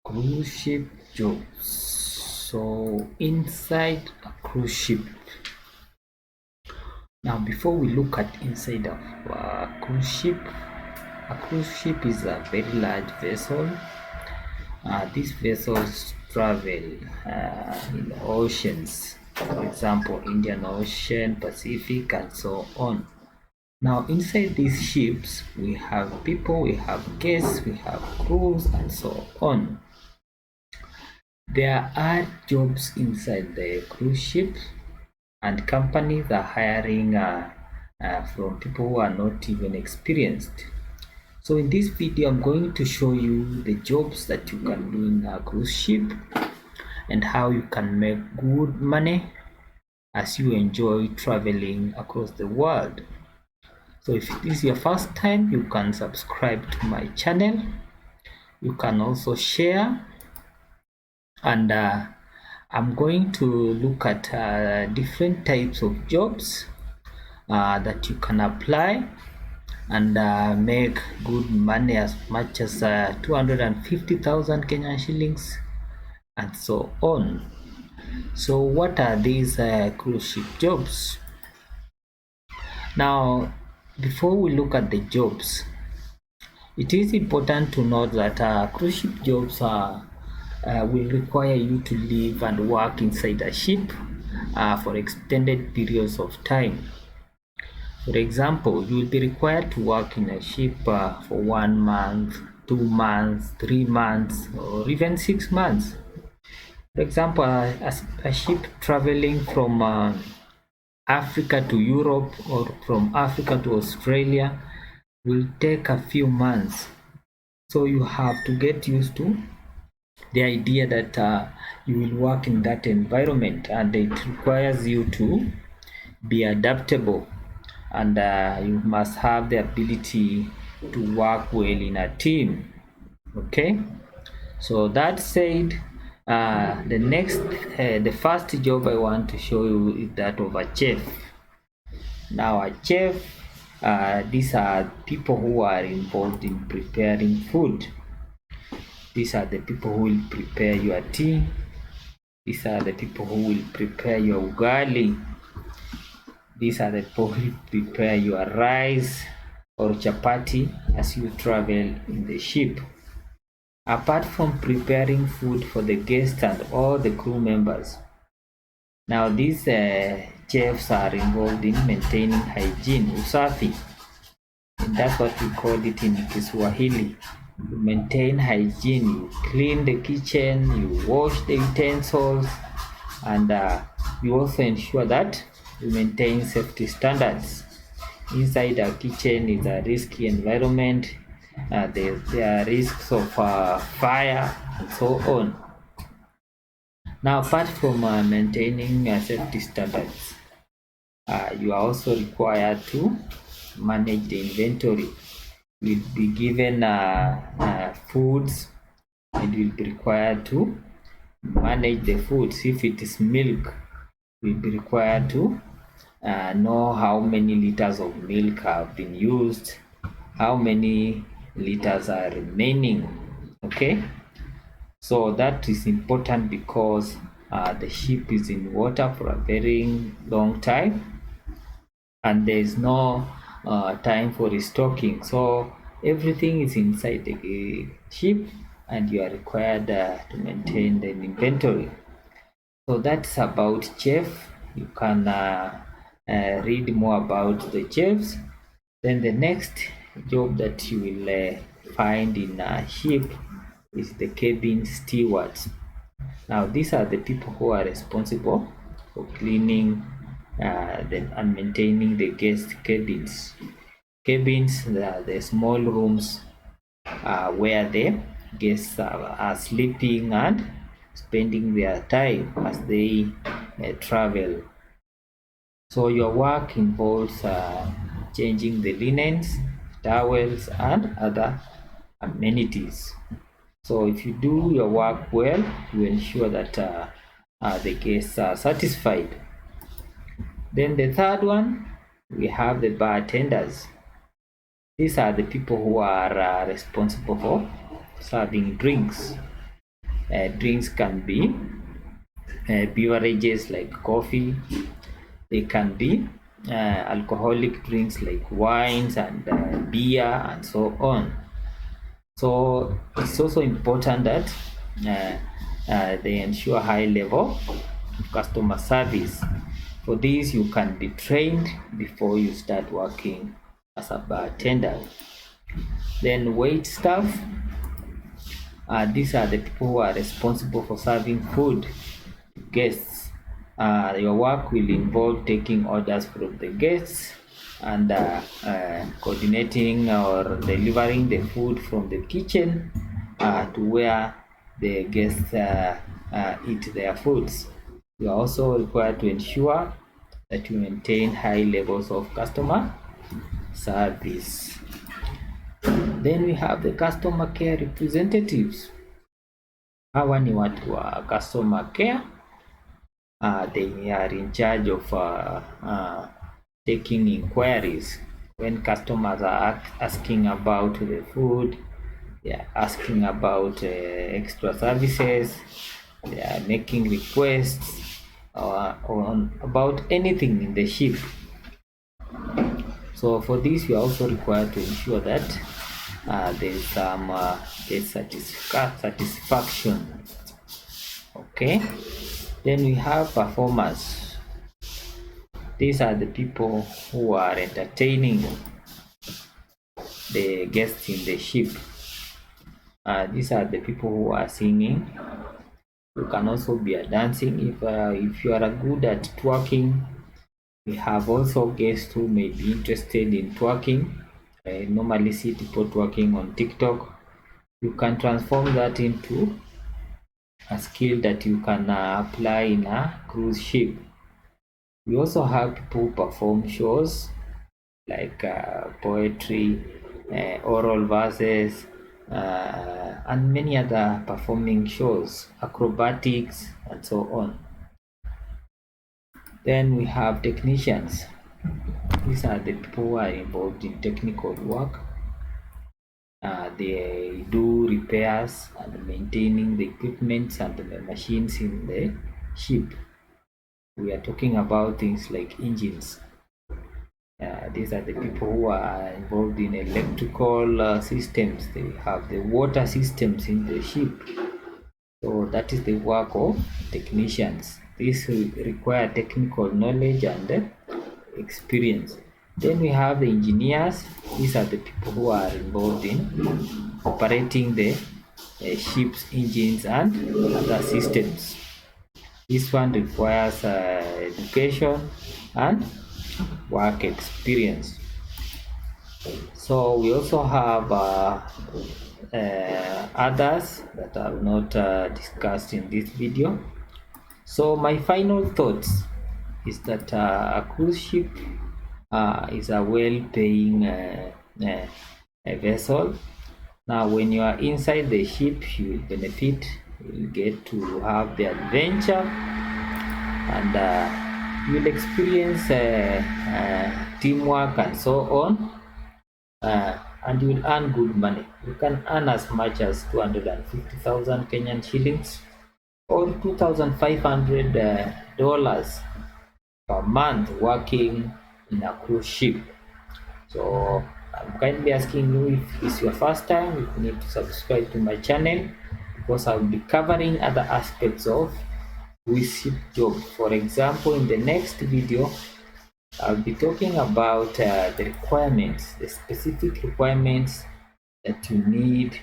Cruise ship jobs. So inside a cruise ship. Now before we look at inside of a cruise ship is a very large vessel. These vessels travel in oceans, for example Indian Ocean, Pacific, and so on. Now inside these ships we have people, we have guests, we have crews, and so on. There are jobs inside the cruise ship, and companies are hiring from people who are not even experienced. So in this video I'm going to show you the jobs that you can do in a cruise ship and how you can make good money as you enjoy traveling across the world. So if this is your first time, you can subscribe to my channel. You can also share, and I'm going to look at different types of jobs that you can apply and make good money, as much as 250,000 Kenyan shillings and so on. So what are these cruise ship jobs? Now before we look at the jobs, it is important to note that cruise ship jobs will require you to live and work inside a ship for extended periods of time. For example, you will be required to work in a ship for 1 month, 2 months, 3 months, or even 6 months. For example, a ship traveling from Africa to Europe or from Africa to Australia will take a few months. So you have to get used to the idea that you will work in that environment, and it requires you to be adaptable, and you must have the ability to work well in a team. Okay, so that said, the first job I want to show you is that of a chef. Now a chef, these are people who are involved in preparing food. These are the people who will prepare your tea. These are the people who will prepare your ugali. These are the people who prepare your rice or chapati as you travel in the ship. Apart from preparing food for the guests and all the crew members, now these chefs are involved in maintaining hygiene, usafi. And that's what we call it in Kiswahili. You maintain hygiene, you clean the kitchen, you wash the utensils, and you also ensure that you maintain safety standards. Inside a kitchen is a risky environment. There are risks of fire and so on. Now apart from maintaining safety standards, you are also required to manage the inventory. You will be given foods, and you will be required to manage the foods. If it is milk, you will be required to know how many liters of milk have been used, how many liters are remaining. Okay, so that is important because the ship is in water for a very long time, and there is no time for restocking. So everything is inside the ship, and you are required to maintain the inventory. So that's about chef. You can read more about the chefs. Then the next job that you will find in a ship is the cabin stewards. Now these are the people who are responsible for cleaning and maintaining the guest cabins. Cabins are the small rooms where the guests are sleeping and spending their time as they travel. So your work involves changing the linens, towels, and other amenities. So if you do your work well, you ensure that the guests are satisfied. Then the third one, we have the bartenders. These are the people who are responsible for serving drinks. Drinks can be beverages like coffee. They can be alcoholic drinks like wines and beer and so on. So it's also important that they ensure high level of customer service. For this, you can be trained before you start working as a bartender. Then wait staff. These are the people who are responsible for serving food to guests. Your work will involve taking orders from the guests and coordinating or delivering the food from the kitchen to where the guests eat their foods. You are also required to ensure that you maintain high levels of customer service. Then we have the customer care representatives. Hawa ni watu wa customer care. They are in charge of taking inquiries when customers are asking about the food, they are asking about extra services, they are making requests on about anything in the ship. So for this, you are also required to ensure that there's some satisfaction. Okay, then we have performers. These are the people who are entertaining the guests in the ship. These are the people who are singing. You can also be a dancing if you are good at twerking. We have also guests who may be interested in twerking. I normally see people twerking on TikTok. You can transform that into a skill that you can apply in a cruise ship. We also have people who perform shows like poetry, oral verses, and many other performing shows, acrobatics, and so on. Then we have technicians. These are the people who are involved in technical work. They do repairs and maintaining the equipment and the machines in the ship. We are talking about things like engines. These are the people who are involved in electrical systems. They have the water systems in the ship. So that is the work of technicians. This will require technical knowledge and experience. Then we have the engineers. These are the people who are involved in operating the ship's engines and other systems. This one requires education and work experience. So we also have others that are not discussed in this video. So my final thoughts is that a cruise ship is a well-paying vessel. Now when you are inside the ship, you will benefit, you will get to have the adventure, and you will experience teamwork and so on, and you will earn good money. You can earn as much as 250,000 Kenyan shillings or $2,500 per month working in a cruise ship. So I'm kindly asking you, if it's your first time, you need to subscribe to my channel, because I'll be covering other aspects of cruise ship job. For example, in the next video, I'll be talking about the requirements, the specific requirements that you need